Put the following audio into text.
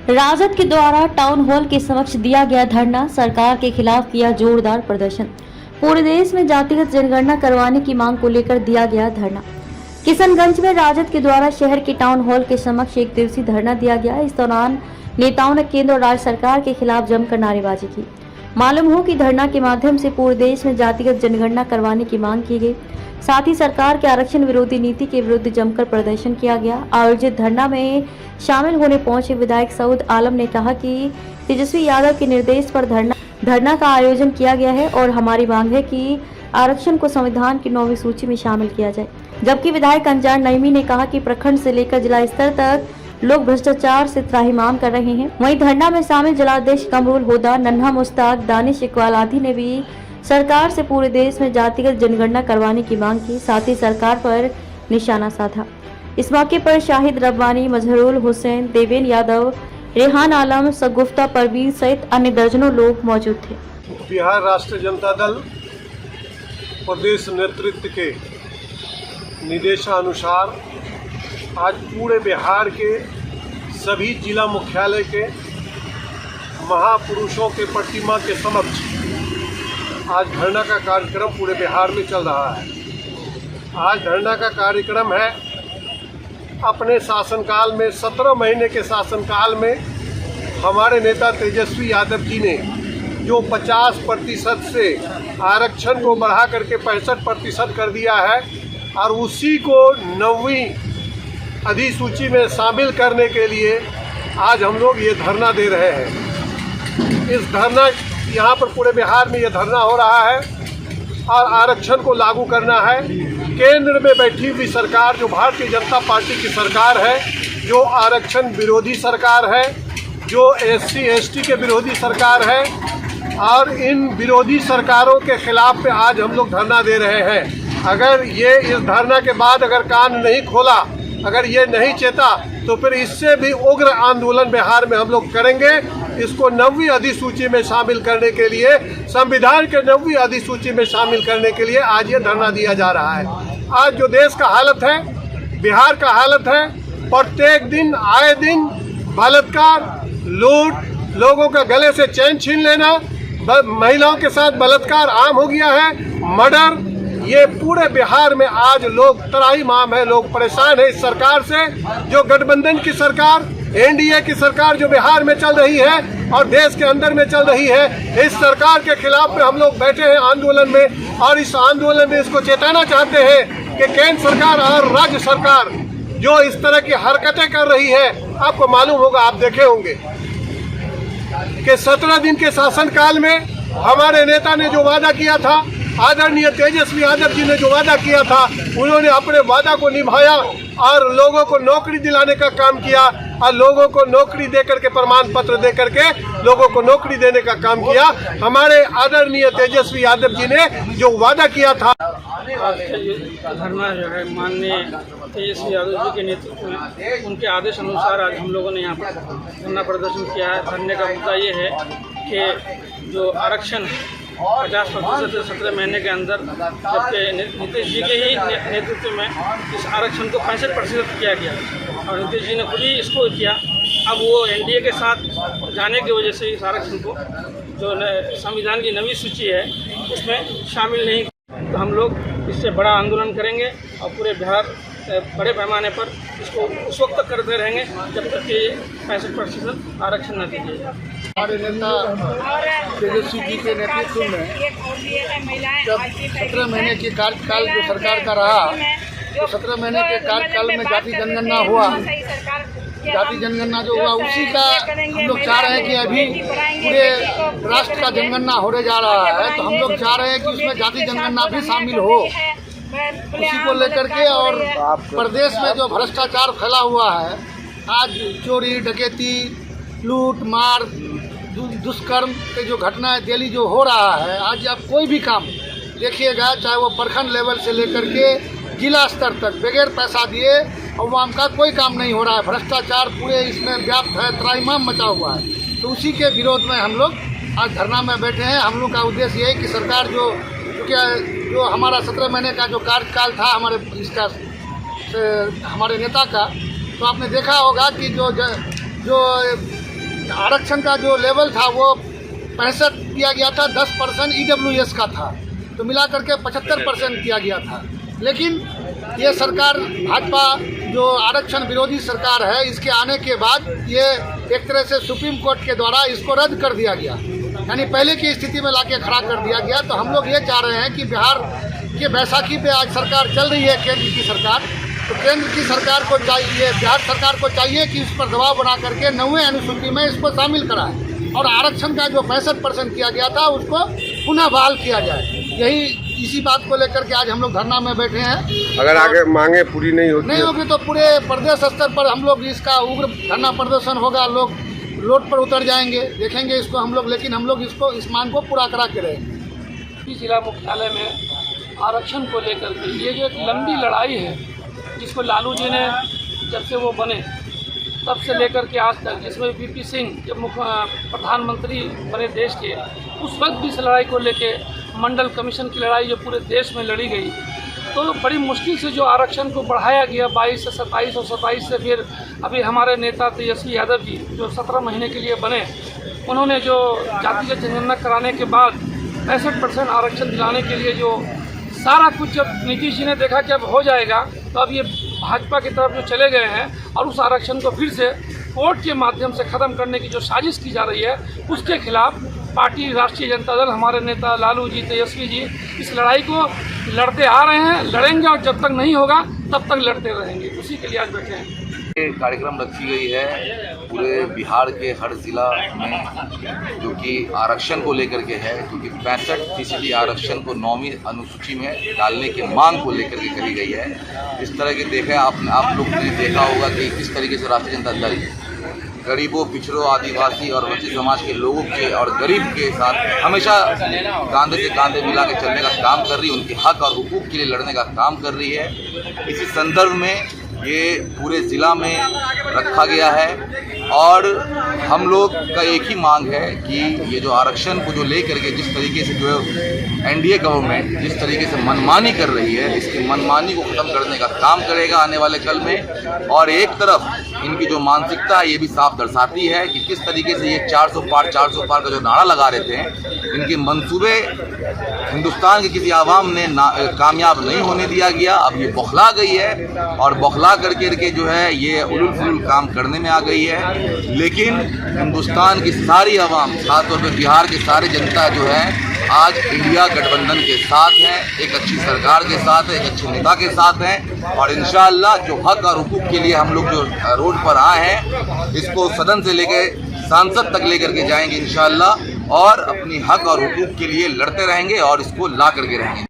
राजद के द्वारा town hall के समक्ष दिया गया धरना, सरकार के खिलाफ किया जोरदार प्रदर्शन। पूरे देश में जातिगत जनगणना करवाने की मांग को लेकर दिया गया धरना। किशनगंज में राजद के द्वारा शहर के टाउन हॉल के समक्ष एक दिवसीय धरना दिया गया। इस दौरान नेताओं ने केंद्र और राज्य सरकार के खिलाफ जमकर नारेबाजी की। मालूम हो कि धरना के माध्यम से पूरे देश में जातिगत जनगणना करवाने की मांग की गई। साथ ही सरकार के आरक्षण विरोधी नीति के विरुद्ध जमकर प्रदर्शन किया गया। आयोजित धरना में शामिल होने पहुंचे विधायक सऊद आलम ने कहा कि तेजस्वी यादव के निर्देश पर धरना का आयोजन किया गया है और हमारी मांग है कि आरक्षण को संविधान की 9वीं सूची में शामिल किया जाए। जबकि विधायक अंजार नईमी ने कहा कि प्रखंड से लेकर जिला स्तर तक लोग भ्रष्टाचार से त्राहिमाम कर रहे हैं। वहीं धरना में शामिल जिलाध्यक्ष कमरुल हुदा, नन्हा मुश्ताक, दानिश इकबाल आदि ने भी सरकार से पूरे देश में जातिगत जनगणना करवाने की मांग की, साथ ही सरकार पर निशाना साधा। इस मौके पर शाहिद रब्बानी, मजहरुल हुसैन, देवेन यादव, रेहान आलम, सगुफ्ता परवीन सहित अन्य दर्जनों लोग मौजूद थे। बिहार राष्ट्रीय जनता दल प्रदेश नेतृत्व के निर्देशानुसार आज पूरे बिहार के सभी जिला मुख्यालय के महापुरुषों के प्रतिमा के समक्ष आज धरना का कार्यक्रम पूरे बिहार में चल रहा है। आज धरना का कार्यक्रम है अपने शासनकाल में 17 महीने के शासनकाल में हमारे नेता तेजस्वी यादव जी ने जो 50% से आरक्षण को बढ़ा करके 65% कर दिया है और उसी को 9वीं अधिसूची में शामिल करने के लिए आज हम लोग ये धरना दे रहे हैं। इस धरना यहाँ पर पूरे बिहार में ये धरना हो रहा है और आरक्षण को लागू करना है। केंद्र में बैठी हुई सरकार जो भारतीय जनता पार्टी की सरकार है, जो आरक्षण विरोधी सरकार है, जो SC ST के विरोधी सरकार है और इन विरोधी सरकारों के खिलाफ पे आज हम लोग धरना दे रहे हैं। अगर ये इस धरना के बाद अगर कान नहीं खोला, अगर ये नहीं चेता तो फिर इससे भी उग्र आंदोलन बिहार में हम लोग करेंगे। इसको 9वीं अधिसूची में शामिल करने के लिए, संविधान के 9वीं अधिसूची में शामिल करने के लिए आज ये धरना दिया जा रहा है। आज जो देश का हालत है, बिहार का हालत है, प्रत्येक दिन आए दिन बलात्कार, लूट, लोगों का गले से चैन छीन लेना, महिलाओं के साथ बलात्कार आम हो गया है, मर्डर, ये पूरे बिहार में आज लोग त्राहिमाम है, लोग परेशान है इस सरकार से। जो गठबंधन की सरकार, NDA की सरकार जो बिहार में चल रही है और देश के अंदर में चल रही है, इस सरकार के खिलाफ में हम लोग बैठे हैं आंदोलन में और इस आंदोलन में इसको चेताना चाहते हैं कि केंद्र सरकार और राज्य सरकार जो इस तरह की हरकतें कर रही है, आपको मालूम होगा, आप देखे होंगे कि 17 दिन के शासनकाल में हमारे नेता ने जो वादा किया था, आदरणीय तेजस्वी यादव जी ने जो वादा किया था, उन्होंने अपने वादा को निभाया और लोगों को नौकरी दिलाने का काम किया और लोगों को नौकरी देकर के, प्रमाण पत्र दे करके लोगों को नौकरी देने का काम किया। हमारे आदरणीय तेजस्वी यादव जी ने जो वादा किया था। धरना जो है माननीय तेजस्वी यादव जी के नेतृत्व में, उनके आदेश अनुसार आज हम लोगों ने यहाँ पर धरना प्रदर्शन किया है। धरने का मुद्दा ये है कि जो आरक्षण 50% से 17 महीने के अंदर, जबकि नीतीश जी के ही नेतृत्व में इस आरक्षण को 65% किया गया और नीतीश जी ने खुद ही इसको किया। अब वो NDA के साथ जाने की वजह से इस आरक्षण को जो संविधान की 9वीं सूची है उसमें शामिल नहीं। तो हम लोग इससे बड़ा आंदोलन करेंगे और पूरे बिहार बड़े पैमाने पर इसको उस वक्त तक करते रहेंगे जब तक कि 65% आरक्षण न दिया जाए। हमारे नेता तेजस्वी जी के नेतृत्व में जब 17 महीने के कार्यकाल जो सरकार का रहा, तो 17 महीने के कार्यकाल में जाति जनगणना हुआ। जाति जनगणना जो हुआ उसी का हम लोग चाह रहे हैं कि अभी पूरे राष्ट्र का जनगणना होने जा रहा है, तो हम लोग चाह रहे हैं कि उसमें जाति जनगणना भी शामिल हो। उसी को लेकर के और प्रदेश में जो भ्रष्टाचार फैला हुआ है, आज चोरी, डकैती, लूट, मार, दुष्कर्म के जो घटनाएं डेली जो हो रहा है, आज आप कोई भी काम देखिएगा, चाहे वो प्रखंड लेवल से लेकर के जिला स्तर तक, बगैर पैसा दिए अवाम का कोई काम नहीं हो रहा है। भ्रष्टाचार पूरे इसमें व्याप्त है, त्राहिमाम मचा हुआ है। तो उसी के विरोध में हम लोग आज धरना में बैठे हैं। हम लोग का उद्देश्य ये है कि सरकार जो हमारा 17 महीने का जो कार्यकाल था हमारे नेता का, तो आपने देखा होगा कि जो आरक्षण का जो लेवल था वो 65 किया गया था, 10% EWS का था, तो मिला करके 75% किया गया था। लेकिन ये सरकार भाजपा जो आरक्षण विरोधी सरकार है, इसके आने के बाद ये एक तरह से सुप्रीम कोर्ट के द्वारा इसको रद्द कर दिया गया, यानी पहले की स्थिति में लाके खड़ा कर दिया गया। तो हम लोग ये चाह रहे हैं कि बिहार के बैसाखी पे आज सरकार चल रही है, केंद्र की सरकार, तो केंद्र की सरकार को चाहिए, बिहार सरकार को चाहिए कि इस पर दबाव बना करके 9वीं अनुसूची में इसको शामिल कराए और आरक्षण का जो 65% किया गया था उसको पुनः बहाल किया जाए। यही इसी बात को लेकर के आज हम लोग धरना में बैठे हैं। अगर आगे मांगे पूरी नहीं होगी तो पूरे प्रदेश स्तर पर हम लोग इसका उग्र धरना प्रदर्शन होगा, लोग रोड पर उतर जाएंगे, देखेंगे इसको हम लोग, लेकिन हम लोग इसको इस मांग को पूरा करा के रहेंगे। जिला मुख्यालय में आरक्षण को लेकर के ये जो एक लंबी लड़ाई है, जिसको लालू जी ने जब से वो बने तब से लेकर के आज तक, जिसमें VP सिंह जब प्रधानमंत्री बने देश के, उस वक्त भी इस लड़ाई को लेके मंडल कमीशन की लड़ाई जो पूरे देश में लड़ी गई, तो बड़ी मुश्किल से जो आरक्षण को बढ़ाया गया 22 से 27 और 27 से फिर अभी हमारे नेता तेजस्वी यादव जी जो 17 महीने के लिए बने, उन्होंने जो जातिगत जनगणना कराने के बाद 65% आरक्षण दिलाने के लिए जो सारा कुछ, जब नीतीश जी ने देखा कि अब हो जाएगा, तो अब ये भाजपा की तरफ जो चले गए हैं और उस आरक्षण को फिर से कोर्ट के माध्यम से ख़त्म करने की जो साजिश की जा रही है, उसके खिलाफ पार्टी राष्ट्रीय जनता दल, हमारे नेता लालू जी, तेजस्वी जी इस लड़ाई को लड़ते आ रहे हैं, लड़ेंगे और जब तक नहीं होगा तब तक लड़ते रहेंगे। उसी के लिए आज बैठे हैं। कार्यक्रम रखी गई है पूरे बिहार के हर ज़िला में, जो कि आरक्षण को लेकर के है, क्योंकि 65% आरक्षण को 9वीं अनुसूची में डालने के मांग को लेकर के करी गई है। इस तरह के देखें आप लोग ने देखा होगा कि किस तरीके से राष्ट्रीय जनता दल गरीबों, पिछड़ों, आदिवासी और वंचित समाज के लोगों के और गरीब के साथ हमेशा कांधे से कांधे मिला के चलने का काम कर रही है, उनके हक और हुकूक के लिए लड़ने का काम कर रही है। इसी संदर्भ में ये पूरे ज़िला में रखा गया है और हम लोग का एक ही मांग है कि ये जो आरक्षण को जो लेकर के जिस तरीके से जो NDA गवर्नमेंट जिस तरीके से मनमानी कर रही है, इसकी मनमानी को ख़त्म करने का काम करेगा आने वाले कल में। और एक तरफ इनकी जो मानसिकता है ये भी साफ दर्शाती है कि किस तरीके से ये 400 पार का जो नारा लगा रहे थे, इनके मंसूबे हिंदुस्तान की किसी आवाम ने कामयाब नहीं होने दिया गया। अब ये बौखला गई है और बौखला करके जो है ये उलुल फुलुल काम करने में आ गई है। लेकिन हिंदुस्तान की सारी आवाम, खासतौर पर बिहार के सारे जनता जो है आज इंडिया गठबंधन के साथ हैं, एक अच्छी सरकार के साथ है, एक अच्छे नेता के साथ हैं और इंशाअल्लाह जो हक और हुकूक के लिए हम लोग जो रोड पर आए हैं, इसको सदन से लेकर सांसद तक लेकर के जाएंगे इंशाअल्लाह और अपनी हक और हुकूक के लिए लड़ते रहेंगे और इसको ला करके रहेंगे।